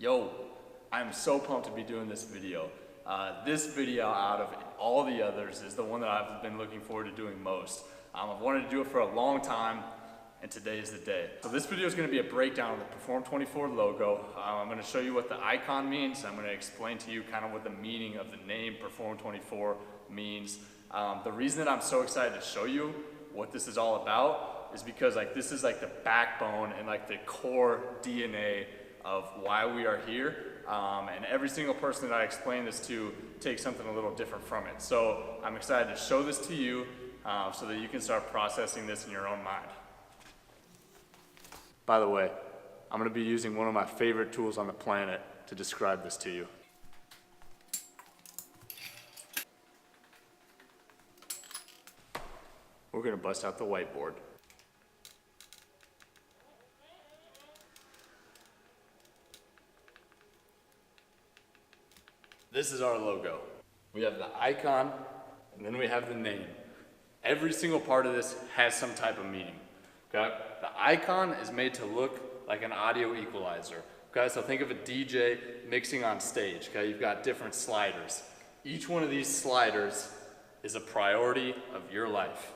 Yo, I'm so pumped to be doing this video. This video out of all the others is the one that I've been looking forward to doing most. I've wanted to do it for a long time, and today is the day. So this video is going to be a breakdown of the Perform24 logo. I'm going to show you what the icon means. I'm going to explain to you kind of what the meaning of the name Perform24 means. The reason that I'm so excited to show you what this is all about is because this is the backbone and the core DNA of why we are here. And every single person that I explain this to takes something a little different from it. So I'm excited to show this to you so that you can start processing this in your own mind. By the way, I'm going to be using one of my favorite tools on the planet to describe this to you. We're going to bust out the whiteboard. This is our logo. We have the icon, and then we have the name. Every single part of this has some type of meaning, okay? The icon is made to look like an audio equalizer, okay? So think of a DJ mixing on stage, okay? You've got different sliders. Each one of these sliders is a priority of your life.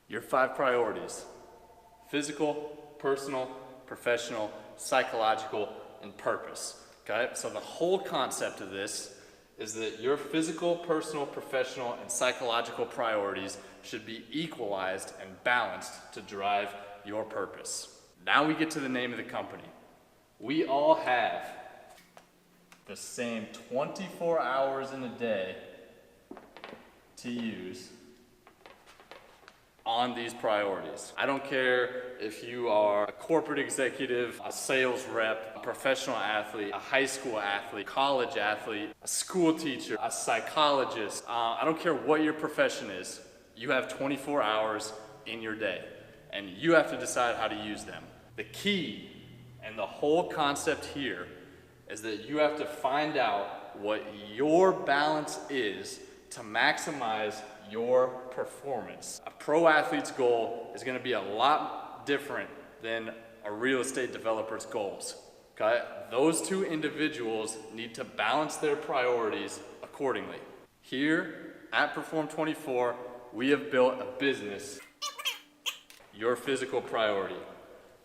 Your 5 priorities: physical, personal, professional, psychological, and purpose. Okay? So the whole concept of this is that your physical, personal, professional, and psychological priorities should be equalized and balanced to drive your purpose. Now we get to the name of the company. We all have the same 24 hours in a day to use on these priorities. I don't care if you are a corporate executive, a sales rep, a professional athlete, a high school athlete, college athlete, a school teacher, a psychologist. I don't care what your profession is. You have 24 hours in your day, and you have to decide how to use them. The key and the whole concept here is that you have to find out what your balance is to maximize your performance. A pro athlete's goal is going to be a lot different than a real estate developer's goals. Okay? Those two individuals need to balance their priorities accordingly. Here at Perform24, we have built a business, your physical priority.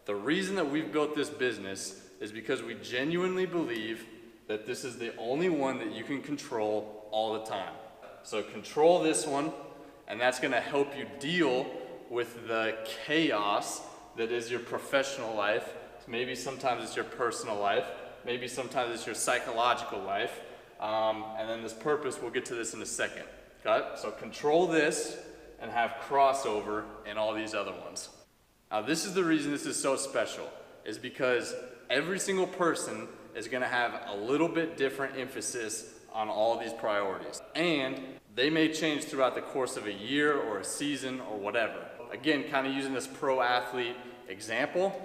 The reason that we've built this business is because we genuinely believe that this is the only one that you can control all the time. So control this one, and that's going to help you deal with the chaos that is your professional life. Maybe sometimes it's your personal life. Maybe sometimes it's your psychological life. And then this purpose, we'll get to this in a second. Okay? So control this and have crossover in all these other ones. Now this is the reason this is so special, is because every single person is going to have a little bit different emphasis on all these priorities. And they may change throughout the course of a year or a season or whatever. Again, kind of using this pro athlete example,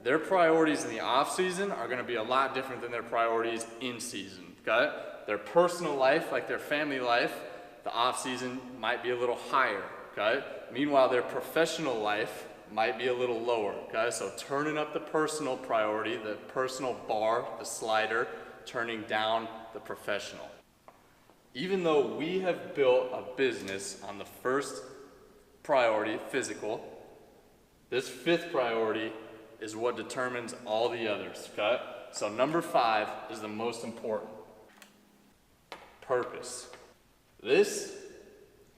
their priorities in the off season are going to be a lot different than their priorities in season, okay? Their personal life, like their family life, the off season might be a little higher, okay? Meanwhile, their professional life might be a little lower, okay? So turning up the personal priority, the personal bar, the slider, turning down the professional. Even though we have built a business on the first priority, physical, this 5th priority is what determines all the others, okay? So number 5 is the most important. Purpose. This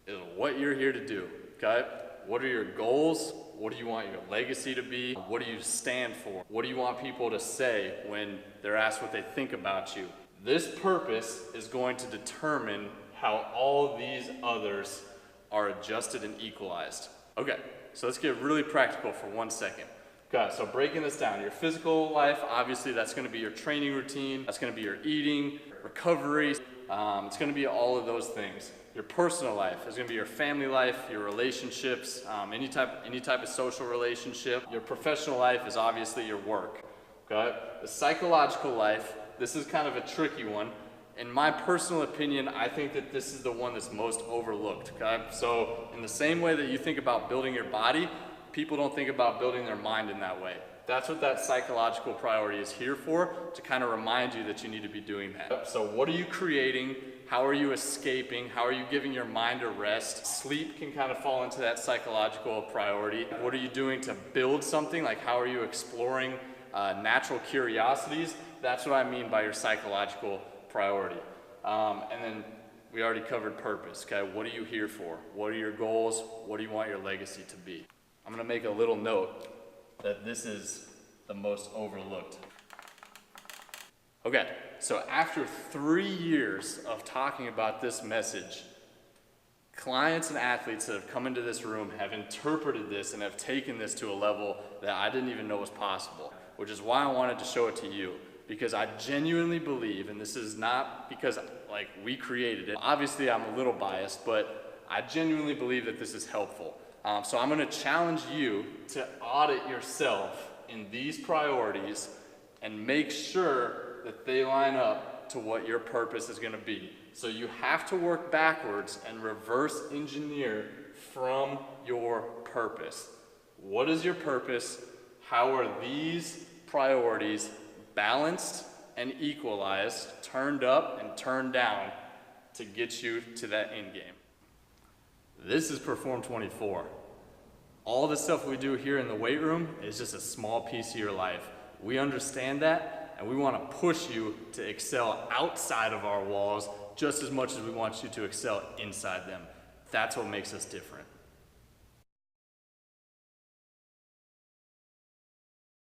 is what you're here to do, okay? What are your goals? What do you want your legacy to be? What do you stand for? What do you want people to say when they're asked what they think about you? This purpose is going to determine how all these others are adjusted and equalized. Okay, so let's get really practical for 1 second. Okay, so breaking this down, your physical life, obviously that's going to be your training routine, that's going to be your eating, recovery, it's going to be all of those things. Your personal life is going to be your family life, your relationships, any type of social relationship. Your professional life is obviously your work. Okay? The psychological life, this is kind of a tricky one In my personal opinion, I think that this is the one that's most overlooked, okay? So in the same way that you think about building your body, people don't think about building their mind in that way. That's what that psychological priority is here for, to kind of remind you that you need to be doing that. So what are you creating? How are you escaping? How are you giving your mind a rest? Sleep can kind of fall into that psychological priority. What are you doing to build something? Like, how are you exploring natural curiosities? That's what I mean by your psychological priority. And then we already covered purpose, okay? What are you here for? What are your goals? What do you want your legacy to be? I'm gonna make a little note that this is the most overlooked. Okay, so after 3 years of talking about this message, clients and athletes that have come into this room have interpreted this and have taken this to a level that I didn't even know was possible, which is why I wanted to show it to you. Because I genuinely believe, and this is not because like we created it, obviously I'm a little biased, but I genuinely believe that this is helpful. So I'm gonna challenge you to audit yourself in these priorities and make sure that they line up to what your purpose is gonna be. So you have to work backwards and reverse engineer from your purpose. What is your purpose? How are these priorities balanced and equalized, turned up and turned down to get you to that end game? This is Perform24. All the stuff we do here in the weight room is just a small piece of your life. We understand that, and we want to push you to excel outside of our walls just as much as we want you to excel inside them. That's what makes us different.